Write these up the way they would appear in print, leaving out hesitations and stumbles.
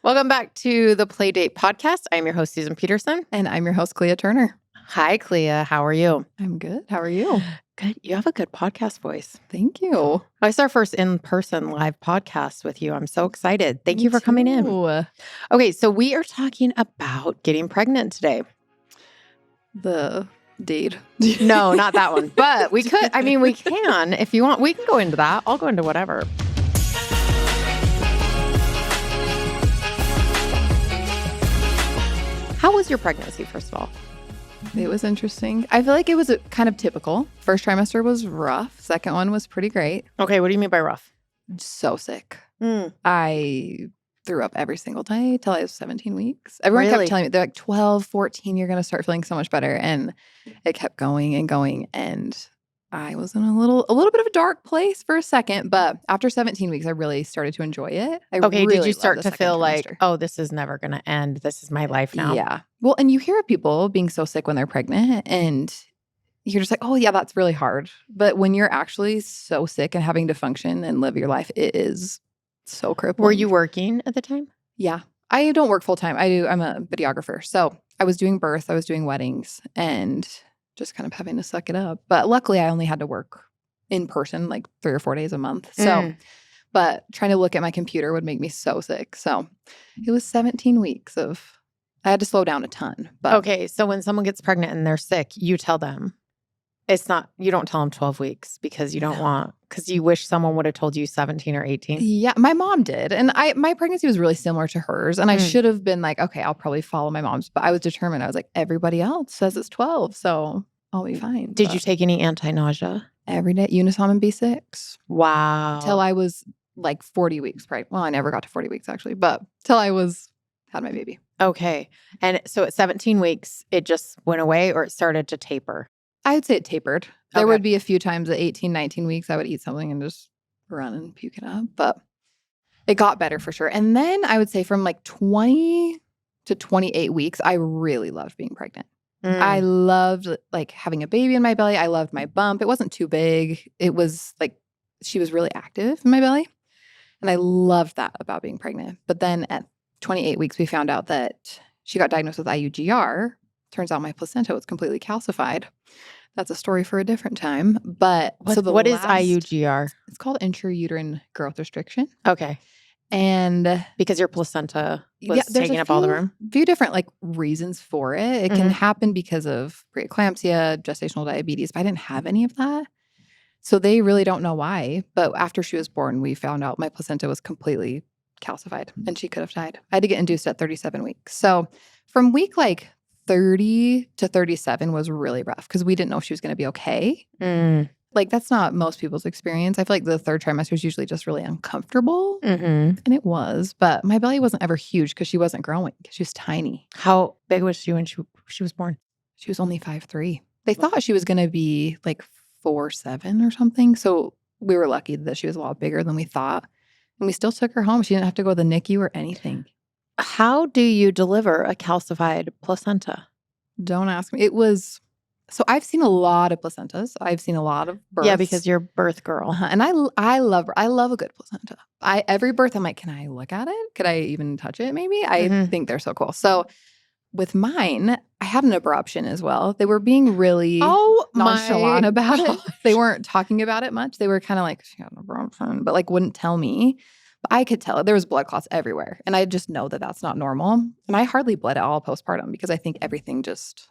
Welcome back to the Playdate podcast. I'm your host, Susan Petersen. And I'm your host, Klea Turner. Hi, Klea. How are you? I'm good. How are you? Good. You have a good podcast voice. Thank you. It's our first in-person live podcast with you. I'm so excited. Thank you for coming in. Okay, so we are talking about getting pregnant today. The deed. No, not that one. But we could, we can. If you want, we can go into that. I'll go into whatever. How was your pregnancy, first of all? It was interesting. I feel like it was kind of typical. First trimester was rough. Second one was pretty great. Okay, what do you mean by rough? So sick. I threw up every single day till I was 17 weeks. Everyone kept telling me, they're like, 12, 14, you're going to start feeling so much better. And it kept going and going. And I was in a little bit of a dark place for a second. But after 17 weeks, I really started to enjoy it. Did you start to feel like, oh, this is never going to end. This is my life now? Yeah. Well, and you hear of people being so sick when they're pregnant and you're just like, oh, yeah, that's really hard. But when you're actually so sick and having to function and live your life, it is so crippling. Were you working at the time? Yeah. I don't work full time. I'm a videographer. So I was doing births, I was doing weddings, and just kind of having to suck it up. But luckily, I only had to work in person like 3 or 4 days a month. So, but trying to look at my computer would make me so sick. So it was 17 weeks of, I had to slow down a ton. But okay. So when someone gets pregnant and they're sick, you tell them. You don't tell them 12 weeks because you don't because you wish someone would have told you 17 or 18. Yeah, my mom did. And my pregnancy was really similar to hers. And I should have been like, okay, I'll probably follow my mom's. But I was determined. I was like, everybody else says it's 12. So I'll be fine. Did you take any anti-nausea? Every day, Unisom and B6. Wow. Till I was like 40 weeks pregnant. Well, I never got to 40 weeks actually, but till I had my baby. Okay. And so at 17 weeks, it just went away or it started to taper? I'd say it tapered. There would be a few times at 18, 19 weeks, I would eat something and just run and puke it up. But it got better for sure. And then I would say from like 20 to 28 weeks, I really loved being pregnant. I loved like having a baby in my belly. I loved my bump. It wasn't too big. It was like she was really active in my belly. And I loved that about being pregnant. But then at 28 weeks, we found out that she got diagnosed with IUGR. Turns out my placenta was completely calcified. That's a story for a different time. But what is IUGR? It's called intrauterine growth restriction. Okay. And because your placenta was taking up all the room? Few different reasons for it. It can happen because of preeclampsia, gestational diabetes, but I didn't have any of that. So they really don't know why. But after she was born, we found out my placenta was completely calcified and she could have died. I had to get induced at 37 weeks. So from week 30 to 37 was really rough because we didn't know if she was going to be okay. That's not most people's experience. I feel like the third trimester is usually just really uncomfortable. And it was. But my belly wasn't ever huge because she wasn't growing. She was tiny. How big was she when she was born? She was only 5'3". They thought she was going to be 4'7" or something. So we were lucky that she was a lot bigger than we thought. And we still took her home. She didn't have to go to the NICU or anything. How do you deliver a calcified placenta? Don't ask me. So I've seen a lot of placentas. I've seen a lot of births. Yeah, because you're a birth girl. And I love a good placenta. Every birth, I'm like, can I look at it? Could I even touch it maybe? I think they're so cool. So with mine, I had an abruption as well. They were being really nonchalant about it. They weren't talking about it much. They were kind of like, she had an abruption, but wouldn't tell me. But I could tell there was blood clots everywhere. And I just know that that's not normal. And I hardly bled at all postpartum because I think everything just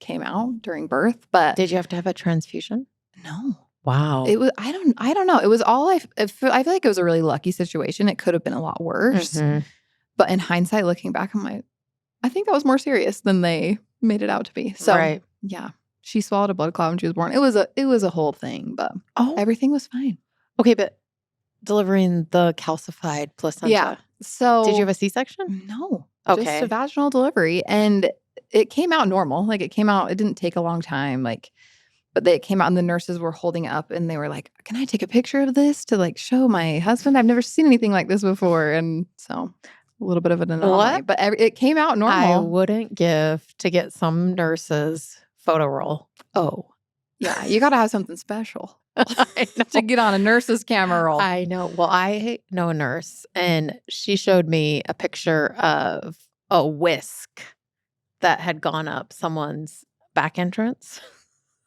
came out during birth. But did you have to have a transfusion? No. Wow. It was, I don't know. It was all, I feel like it was a really lucky situation. It could have been a lot worse. But in hindsight, looking back, I'm like, I think that was more serious than they made it out to be. So yeah, she swallowed a blood clot when she was born. It was a whole thing, but everything was fine. Okay, but delivering the calcified placenta. Yeah. So did you have a C-section? No. Okay. Just a vaginal delivery. And it came out normal. It didn't take a long time. But they came out and the nurses were holding it up and they were like, can I take a picture of this to show my husband? I've never seen anything like this before. And so a little bit of an anomaly. But it came out normal. I wouldn't give to get some nurses photo roll. Oh, yeah. You got to have something special. I know. to get on a nurse's camera roll. I know. Well, I know a nurse, and she showed me a picture of a whisk that had gone up someone's back entrance.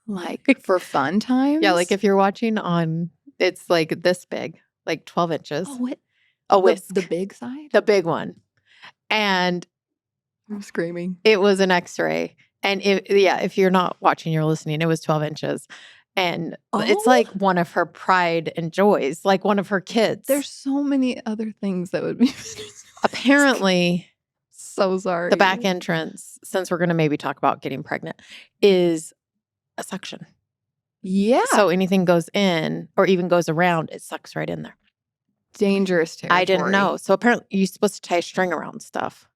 Like for fun times? Yeah, like if you're watching on, it's like this big, like 12 inches. Oh, what? A whisk. The big side? The big one. And I'm screaming. it was an x-ray. And if you're not watching, you're listening, it was 12 inches. And it's like one of her pride and joys, like one of her kids. There's so many other things that would be apparently so sorry. the back entrance, since we're going to maybe talk about getting pregnant, is a suction. Yeah. So anything goes in or even goes around, it sucks right in there. Dangerous territory. I didn't know. So apparently you're supposed to tie a string around stuff.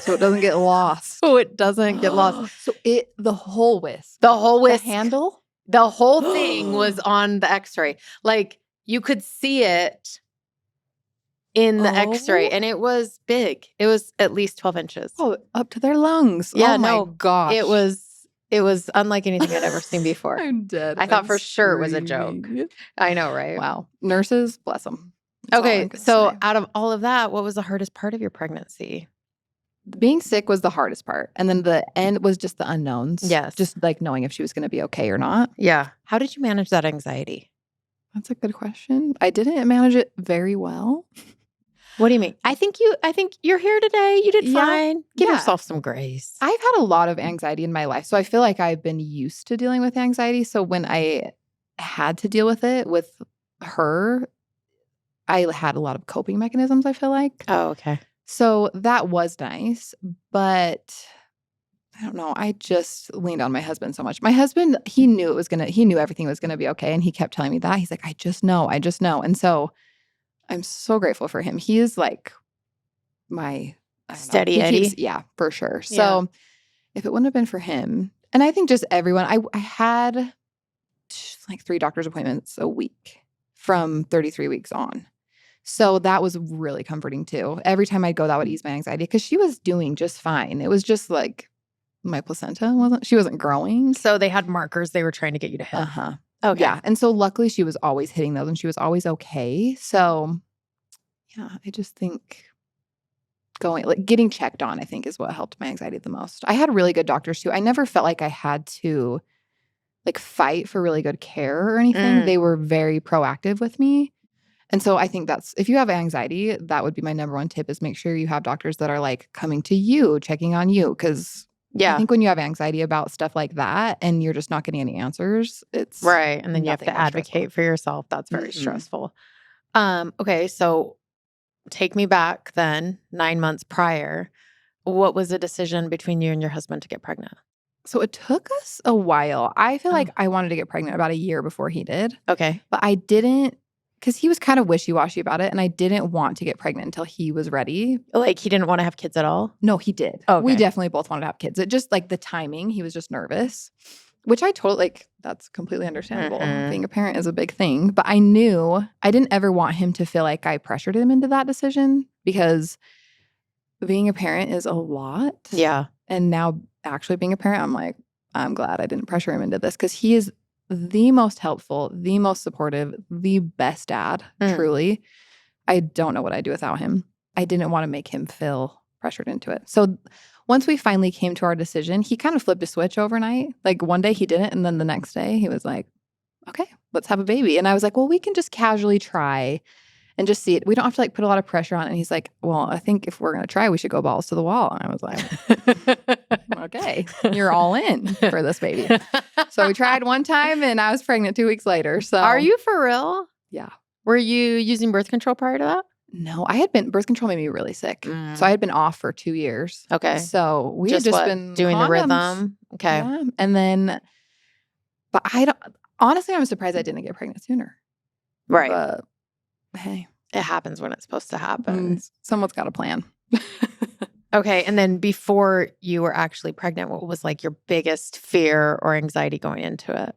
So it doesn't get lost. So it doesn't get lost. So the whole whisk. The whole whisk. The handle? The whole thing was on the x-ray. Like you could see it in the x-ray, and it was big. It was at least 12 inches. Oh, up to their lungs. Yeah, oh my gosh. It was unlike anything I'd ever seen before. I'm dead. I thought for sure it was a joke. I know, right? Wow. Nurses, bless them. Okay, so out of all of that, what was the hardest part of your pregnancy? Being sick was the hardest part. And then the end was just the unknowns. Yes. Just like knowing if she was going to be okay or not. Yeah. How did you manage that anxiety? That's a good question. I didn't manage it very well. What do you mean? I think you're here today. You did fine. Give Yeah. yourself some grace. I've had a lot of anxiety in my life. So I feel like I've been used to dealing with anxiety. So when I had to deal with it with her, I had a lot of coping mechanisms, I feel like. Oh, okay. So that was nice, but I don't know. I just leaned on my husband so much. My husband, he knew everything was going to be okay. And he kept telling me that. He's like, I just know. And so I'm so grateful for him. He is like my steady Eddie. Yeah, for sure. Yeah. So if it wouldn't have been for him, and I think just everyone, I had like 3 doctor's appointments a week from 33 weeks on. So that was really comforting too. Every time I'd go, that would ease my anxiety because she was doing just fine. It was just like my placenta wasn't growing. So they had markers they were trying to get you to hit. Uh-huh. Okay. Yeah. And so luckily she was always hitting those and she was always okay. So yeah, I just think getting checked on, I think, is what helped my anxiety the most. I had really good doctors too. I never felt like I had to like fight for really good care or anything. They were very proactive with me. And so I think if you have anxiety, that would be my number one tip is make sure you have doctors that are like coming to you, checking on you. Cause I think when you have anxiety about stuff like that and you're just not getting any answers, it's right. And then you have to advocate for yourself. That's very stressful. Okay. So take me back then 9 months prior. What was the decision between you and your husband to get pregnant? So it took us a while. I feel like I wanted to get pregnant about a year before he did. Okay. But I didn't. Because he was kind of wishy-washy about it, and I didn't want to get pregnant until he was ready. Like, he didn't want to have kids at all? No, he did. Okay. We definitely both wanted to have kids. It just, like, the timing, he was just nervous, which I totally, like, that's completely understandable. Being a parent is a big thing. But I knew I didn't ever want him to feel like I pressured him into that decision because being a parent is a lot. Yeah. And now actually being a parent, I'm like, I'm glad I didn't pressure him into this because he is the most helpful, the most supportive, the best dad, truly. I don't know what I'd do without him. I didn't want to make him feel pressured into it. So once we finally came to our decision, he kind of flipped a switch overnight. Like one day he didn't, and then the next day he was like, okay, let's have a baby. And I was like, well, we can just casually try and just see it. We don't have to like put a lot of pressure on it. And he's like, well, I think if we're going to try, we should go balls to the wall. And I was like, okay, you're all in for this baby. So we tried one time and I was pregnant 2 weeks later. So are you for real? Yeah. Were you using birth control prior to that? No, birth control made me really sick. So I had been off for 2 years. Okay. So we had just been doing condoms. the rhythm. Okay. Yeah. And then, but honestly, I'm surprised I didn't get pregnant sooner. Right. But hey. It happens when it's supposed to happen. Someone's got a plan. Okay. And then before you were actually pregnant, what was like your biggest fear or anxiety going into it?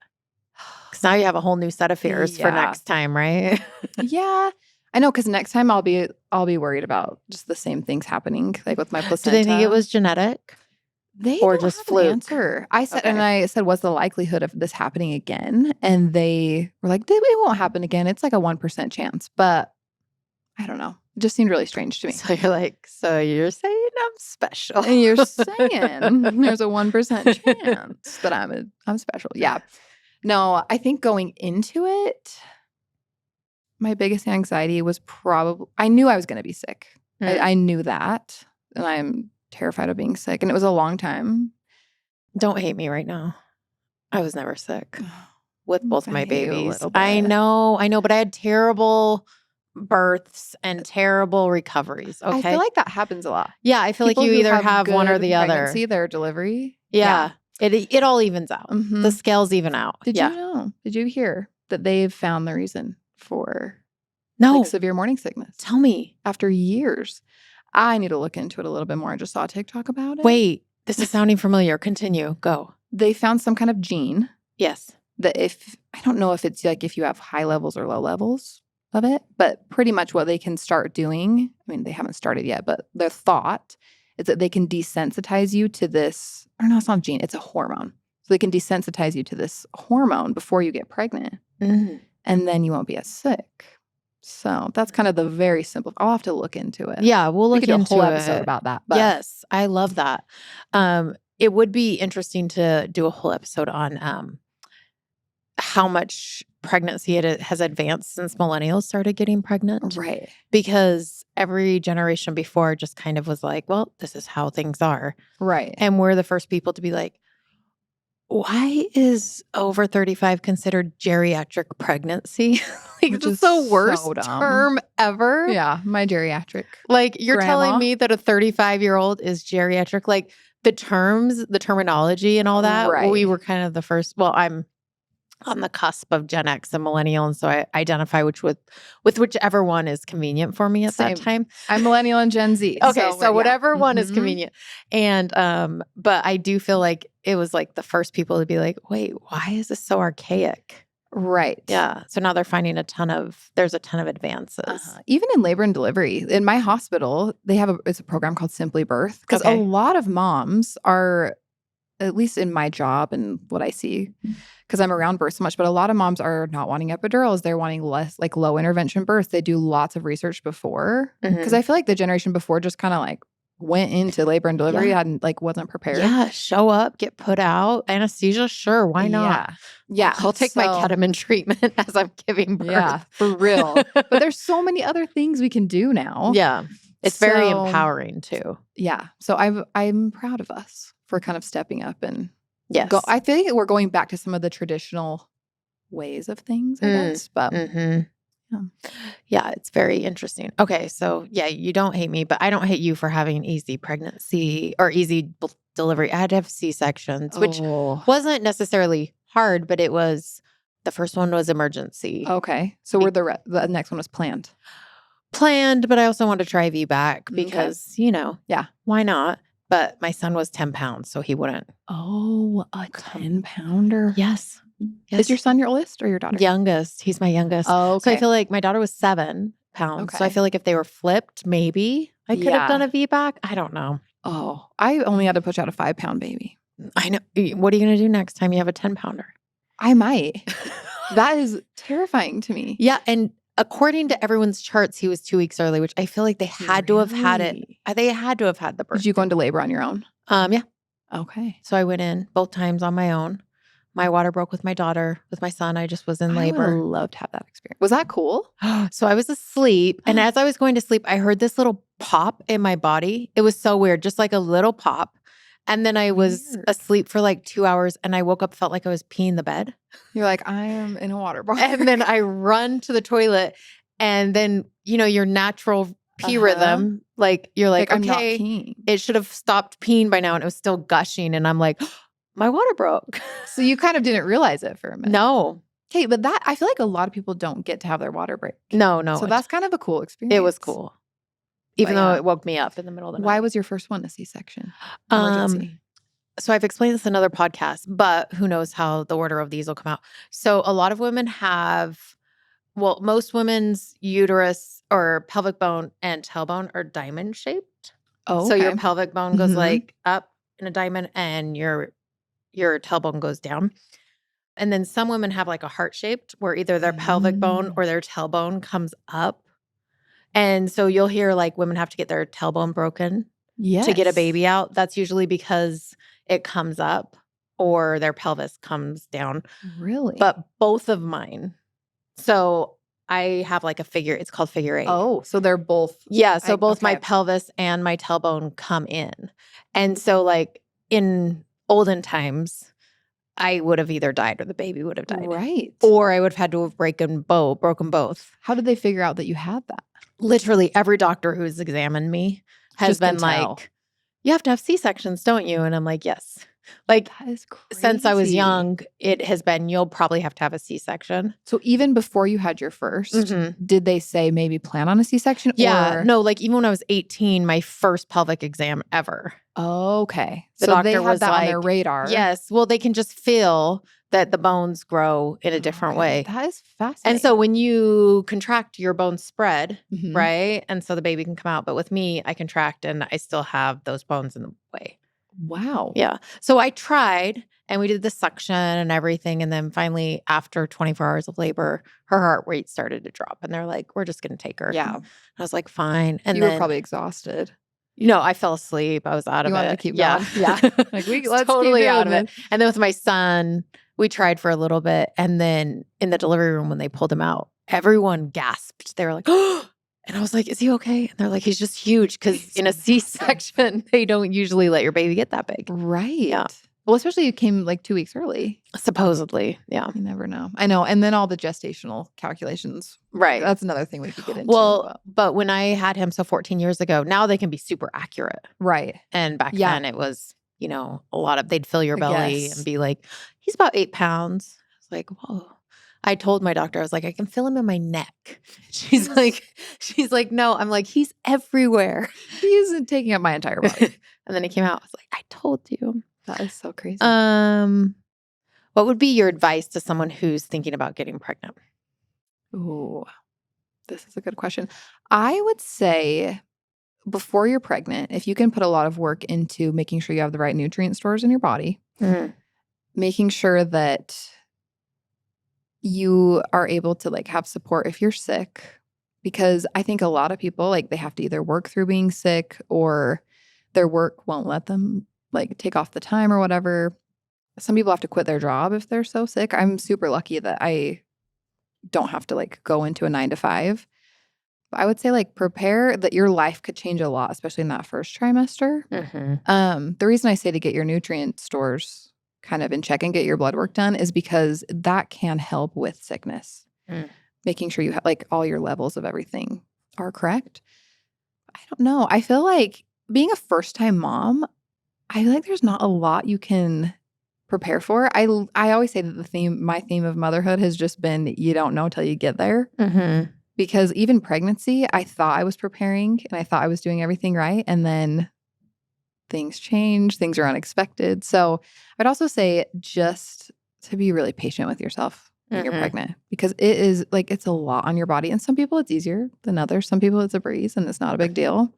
Because now you have a whole new set of fears for next time, right? Yeah. I know, because next time I'll be worried about just the same things happening, like with my placenta. Do they think it was genetic? They or don't just have fluke? an answer. I said, and Okay. I said, what's the likelihood of this happening again? And they were like, it won't happen again. It's like a 1% chance. But I don't know. It just seemed really strange to me. So you're like, so you're saying I'm special. And you're saying there's a 1% chance that I'm special. Yeah. No, I think going into it, my biggest anxiety was probably, I knew I was going to be sick. I knew that. And I'm terrified of being sick. And it was a long time. Don't hate me right now. I was never sick with both my I hate you a babies. little bit. I know, but I had terrible births and terrible recoveries. Okay. I feel like that happens a lot. Yeah, I feel People like you who either have one or good the other. pregnancy, their delivery. Yeah. It all evens out. Mhm. The scales even out. Did you know? Did you hear that they've found the reason for No. severe morning sickness Tell me. after years? I need to look into it a little bit more. I just saw a TikTok about it. Wait, this is sounding familiar. Continue. Go. They found some kind of gene Yes. that I don't know if it's like if you have high levels or low levels of it, but pretty much what they can start doing, I mean, they haven't started yet, but their thought is that they can desensitize you to this, or no, it's not a gene, it's a hormone. So they can desensitize you to this hormone before you get pregnant, and then you won't be as sick. So that's kind of the very simple. I'll have to look into it. Yeah, we'll look into into a whole it. episode about that. But yes, I love that. It would be interesting to do a whole episode on how much pregnancy it has advanced since millennials started getting pregnant. Right. Because every generation before just kind of was like, well, this is how things are. Right. And we're the first people to be like, why is over 35 considered geriatric pregnancy? Like, Which it's is the worst so dumb. term ever. Yeah, my geriatric. Like, you're grandma. telling me that a 35-year-old is geriatric? Like, the terms, the terminology and all that, Right. we were kind of the first. Well, I'm on the cusp of Gen X and millennial, and so I identify with whichever one is convenient for me at Same. that time. I'm millennial and Gen Z. Okay, so whatever one is Mhm. convenient. And but I do feel like it was like the first people to be like, wait, why is this so archaic? Right. Yeah. So now they're finding there's a ton of advances. Even in labor and delivery, in my hospital, they have it's a program called Simply Birth. Because Okay. a lot of moms are, at least in my job and what I see, because I'm around birth so much, but a lot of moms are not wanting epidurals. They're wanting less like low intervention births. They do lots of research before. Because I feel like the generation before just kind of like went into labor and delivery and like wasn't prepared. Yeah, show up, get put out, anesthesia, sure, why not? Yeah. I'll take my ketamine treatment as I'm giving birth. Yeah, for real. But there's so many other things we can do now. Yeah. It's very empowering too. Yeah. So I'm proud of us for kind of stepping up and yes. I think we're going back to some of the traditional ways of things, I guess. But yeah, it's very interesting. Okay, so yeah, you don't hate me, but I don't hate you for having an easy pregnancy or easy delivery. I had to have C-sections, which wasn't necessarily hard, but it was, the first one was emergency. Okay. So the next one was planned. Planned, but I also wanted to try VBAC because, why not? But my son was 10 pounds, so he wouldn't. Oh, a 10-pounder? Yes. Is your son your oldest or your daughter? Youngest. He's my youngest. Oh, okay. So I feel like my daughter was 7 pounds. Okay. So I feel like if they were flipped, maybe I could have done a VBAC. I don't know. Oh, I only had to push out a 5-pound baby. I know. What are you going to do next time you have a 10-pounder? I might. That is terrifying to me. Yeah. And according to everyone's charts, he was 2 weeks early, which I feel like they had to have had it. They had to have had the birth. Did you go into labor on your own? Yeah. Okay. So I went in both times on my own. My water broke with my daughter. With my son, I just was in labor. I would love to have that experience. Was that cool? So I was asleep. And as I was going to sleep, I heard this little pop in my body. It was so weird, just like a little pop. And then I was asleep for like 2 hours and I woke up, felt like I was peeing the bed. You're like, I am in a water bar. And then I run to the toilet and then, your natural pee rhythm, like you're like, I'm not okay, peeing. It should have stopped peeing by now and it was still gushing. And I'm like, my water broke. So you kind of didn't realize it for a minute. No. Okay, but I feel like a lot of people don't get to have their water break. No. So that's kind of a cool experience. It was cool. Even though it woke me up in the middle of the night. Why was your first one a C-section? Emergency. So I've explained this in another podcast, but who knows how the order of these will come out. So a lot of women most women's uterus or pelvic bone and tailbone are diamond shaped. Oh, So your pelvic bone goes like up in a diamond and your tailbone goes down. And then some women have like a heart-shaped where either their pelvic bone or their tailbone comes up. And so you'll hear like women have to get their tailbone broken to get a baby out. That's usually because it comes up or their pelvis comes down. Really? But both of mine. So I have like a figure. It's called figure 8. Oh, so they're both. Yeah. So both my pelvis and my tailbone come in. And so like in olden times, I would have either died or the baby would have died. Right. Or I would have had to have broken both. How did they figure out that you had that? Literally every doctor who's examined me has been like, you have to have C-sections, don't you? And I'm like, yes. Like, that is crazy. Since I was young, it has been, you'll probably have to have a C-section. So even before you had your first, did they say maybe plan on a C-section? Yeah. No, like even when I was 18, my first pelvic exam ever. Okay. The so doctor they had was that like, on their radar. Yes. Well, they can just feel that the bones grow in a different way. That is fascinating. And so when you contract, your bones spread, right? And so the baby can come out. But with me, I contract and I still have those bones in the way. Wow. Yeah. So I tried and we did the suction and everything. And then finally, after 24 hours of labor, her heart rate started to drop. And they're like, we're just going to take her. Yeah. And I was like, fine. And you were probably exhausted. I fell asleep. I was out of it. You wanted to keep going. Yeah. Like let's totally out of it. And then with my son, we tried for a little bit. And then in the delivery room, when they pulled him out, everyone gasped. They were like, oh. And I was like, is he okay? And they're like, he's just huge. Because in a C-section, they don't usually let your baby get that big. Right. Yeah. Well, especially you came like 2 weeks early. Supposedly. Yeah. You never know. I know. And then all the gestational calculations. Right. That's another thing we could get into. Well, but when I had him, so 14 years ago, now they can be super accurate. Right. And back then it was, a lot of, they'd fill your belly and be like, he's about 8 pounds. I was like, whoa. I told my doctor, I was like, I can feel him in my neck. She's like, no. I'm like, he's everywhere. He isn't taking up my entire body. And then he came out. I was like, I told you. That is so crazy. What would be your advice to someone who's thinking about getting pregnant? Ooh, this is a good question. I would say before you're pregnant, if you can put a lot of work into making sure you have the right nutrient stores in your body, making sure that you are able to like have support if you're sick, because I think a lot of people like they have to either work through being sick or their work won't let them like take off the time or whatever. Some people have to quit their job if they're so sick. I'm super lucky that I don't have to like go into a 9 to 5. But I would say like prepare that your life could change a lot, especially in that first trimester. The reason I say to get your nutrient stores kind of in check and get your blood work done is because that can help with sickness. Making sure you have like all your levels of everything are correct. I don't know. I feel like being a first-time mom, I feel like there's not a lot you can prepare for. I always say that my theme of motherhood has just been you don't know till you get there. Because even pregnancy, I thought I was preparing and I thought I was doing everything right. And then things change, things are unexpected. So I'd also say just to be really patient with yourself when you're pregnant, because it is like, it's a lot on your body. And some people it's easier than others. Some people it's a breeze and it's not a big deal.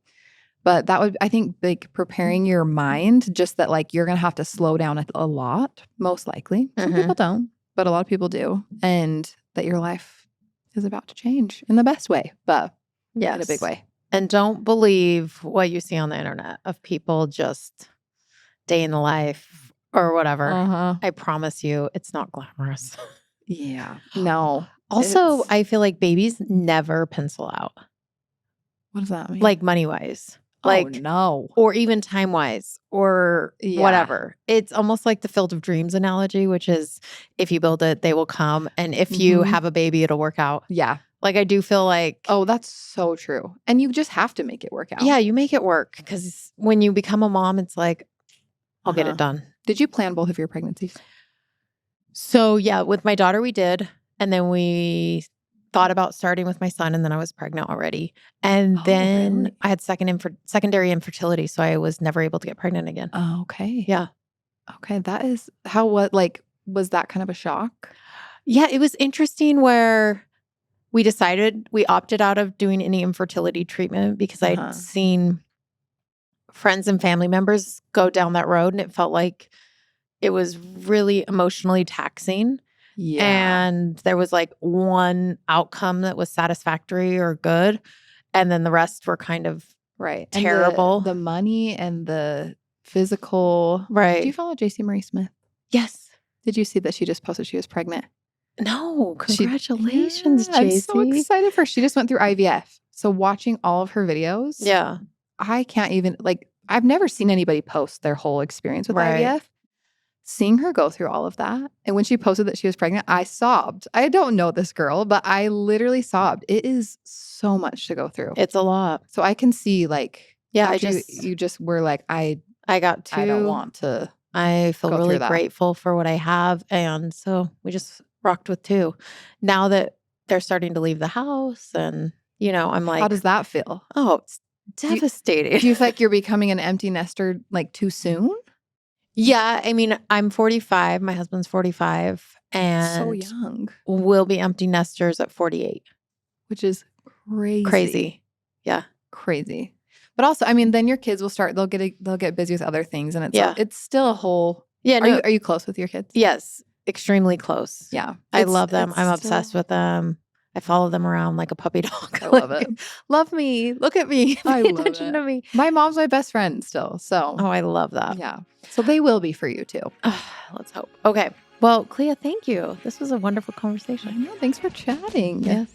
But that would, I think, like preparing your mind just that like you're going to have to slow down a lot, most likely. Some people don't, but a lot of people do. And that your life is about to change in the best way, but in a big way. And don't believe what you see on the internet of people just day in the life or whatever. I promise you, it's not glamorous. Yeah. No. Also, I feel like babies never pencil out. What does that mean? Like money-wise. Like, no. Or even time-wise or whatever. It's almost like the Field of Dreams analogy, which is if you build it, they will come. And if you have a baby, it'll work out. Yeah. Like, I do feel like... Oh, that's so true. And you just have to make it work out. Yeah, you make it work. Because when you become a mom, it's like, I'll get it done. Did you plan both of your pregnancies? So, yeah, with my daughter, we did. And then we thought about starting with my son, and then I was pregnant already. And then I had secondary infertility, so I was never able to get pregnant again. Oh, okay. Yeah. Okay, that is... was that kind of a shock? Yeah, it was interesting where... we opted out of doing any infertility treatment because I'd seen friends and family members go down that road, and it felt like it was really emotionally taxing. Yeah. And there was like one outcome that was satisfactory or good, and then the rest were kind of right. terrible. And the money and the physical. Right. Do you follow JC Marie Smith? Yes. Did you see that she just posted she was pregnant? No. Congratulations, I'm JC. so excited for her. She just went through IVF. So watching all of her videos. Yeah. I can't even, like, I've never seen anybody post their whole experience with IVF. Seeing her go through all of that. And when she posted that she was pregnant, I sobbed. I don't know this girl, but I literally sobbed. It is so much to go through. It's a lot. So I can see, like, yeah, you just were like, I don't want to. I feel really grateful for what I have. And so we just rocked with 2. Now that they're starting to leave the house, and, I'm like, how does that feel? Oh, it's devastating. Do you feel like you're becoming an empty nester, like, too soon? Yeah. I mean, I'm 45. My husband's 45. And so young. We'll be empty nesters at 48. Which is crazy. Crazy. Yeah. Crazy. But also, I mean, then your kids will start, they'll get busy with other things. And it's still a whole. Yeah. Are you close with your kids? Yes. Extremely close. Yeah. I love them. I'm obsessed with them. I follow them around like a puppy dog. I love it. Love me. Look at me. Pay attention to me. My mom's my best friend still. So. Oh, I love that. Yeah. So they will be for you too. Let's hope. Okay. Well, Klea, thank you. This was a wonderful conversation. I know. Thanks for chatting. Yes.